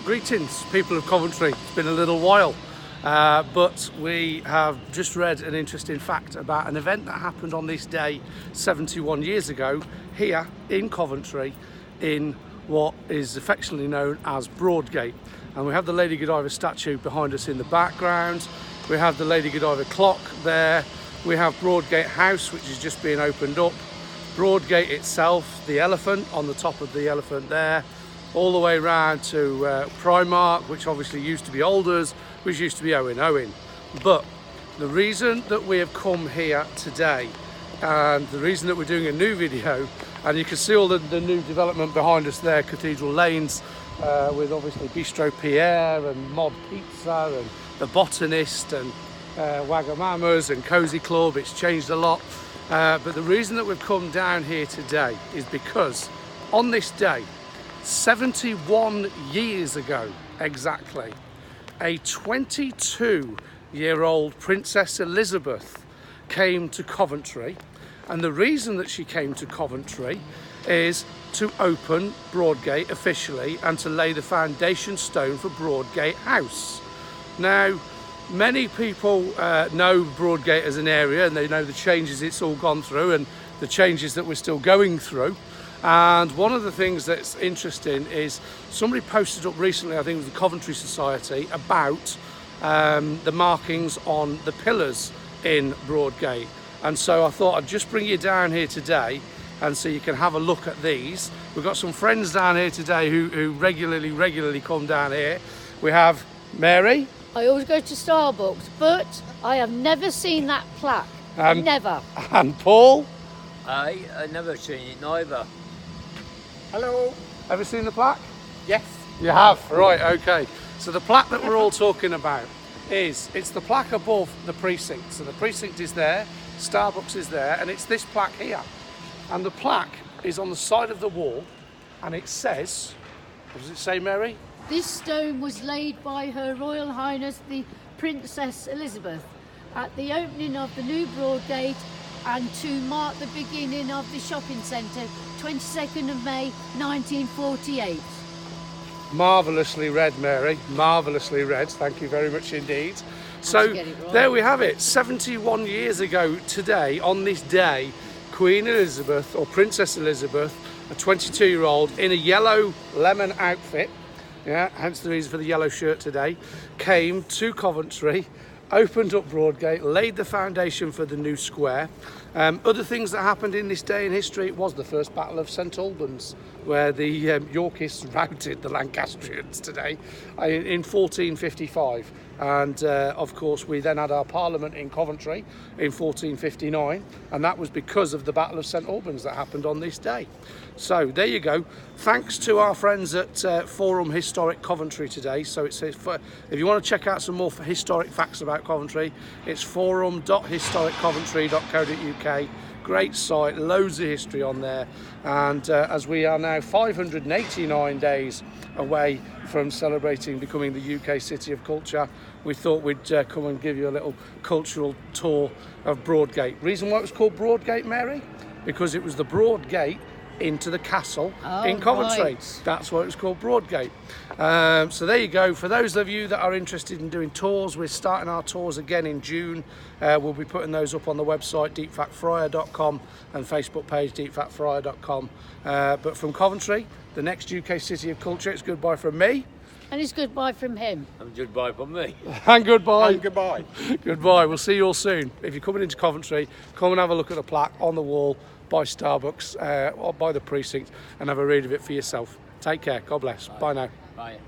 Greetings, people of Coventry. It's been a little while, but we have just read an interesting fact about an event that happened on this day 71 years ago here in Coventry in what is affectionately known as Broadgate. And we have the Lady Godiva statue behind us in the background. We have the Lady Godiva clock there. We have Broadgate House, which is just being opened up. Broadgate itself, the elephant on the top of the elephant there, all the way around to Primark, which obviously used to be Alders, which used to be Owen. But the reason that we have come here today, and the reason that we're doing a new video, and you can see all the new development behind us there, Cathedral Lanes, with obviously Bistro Pierre and Mod Pizza and The Botanist and Wagamama's and Cozy Club. It's changed a lot. But the reason that we've come down here today is because on this day, 71 years ago exactly, a 22-year-old Princess Elizabeth came to Coventry, and the reason that she came to Coventry is to open Broadgate officially and to lay the foundation stone for Broadgate House. Now, many people know Broadgate as an area, and they know the changes it's all gone through and the changes that we're still going through. And one of the things that's interesting is somebody posted up recently, I think it was the Coventry Society, about the markings on the pillars in Broadgate. And so I thought I'd just bring you down here today and so you can have a look at these. We've got some friends down here today who regularly come down here. We have Mary. I always go to Starbucks, but I have never seen that plaque. Never. And Paul. I never seen it neither. Hello. Ever seen the plaque? Yes. You have? Right, okay. So the plaque that we're all talking about it's the plaque above the precinct. So the precinct is there, Starbucks is there, and it's this plaque here. And the plaque is on the side of the wall, and it says, what does it say, Mary? This stone was laid by Her Royal Highness the Princess Elizabeth at the opening of the new Broadgate and to mark the beginning of the shopping centre, 22nd of May 1948. Marvellously read, Mary, marvellously read, thank you very much indeed. So there we have it, 71 years ago today, on this day, Queen Elizabeth, or Princess Elizabeth, a 22-year-old in a yellow lemon outfit, yeah, hence the reason for the yellow shirt today, came to Coventry, opened up Broadgate, laid the foundation for the new square. Other things that happened in this day in history, it was the first Battle of St Albans, where the Yorkists routed the Lancastrians today in 1455. And of course we then had our Parliament in Coventry in 1459, and that was because of the Battle of St Albans that happened on this day. So there you go. Thanks to our friends at Forum Historic Coventry today. So it's if you want to check out some more historic facts about Coventry, it's forum.historiccoventry.co.uk. Great site, loads of history on there, and as we are now 589 days away from celebrating becoming the UK City of Culture, we thought we'd come and give you a little cultural tour of Broadgate. Reason why it was called Broadgate, Mary? Because it was the broad gate into the castle in Coventry. Right. That's why it was called Broadgate. So there you go. For those of you that are interested in doing tours, we're starting our tours again in June. We'll be putting those up on the website deepfactfryer.com and Facebook page deepfactfryer.com. But from Coventry, the next UK City of Culture, it's goodbye from me. And it's goodbye from him. And goodbye from me. And goodbye. And goodbye. Goodbye. We'll see you all soon. If you're coming into Coventry, come and have a look at the plaque on the wall by Starbucks or by the precinct and have a read of it for yourself. Take care. God bless. Bye now. Bye.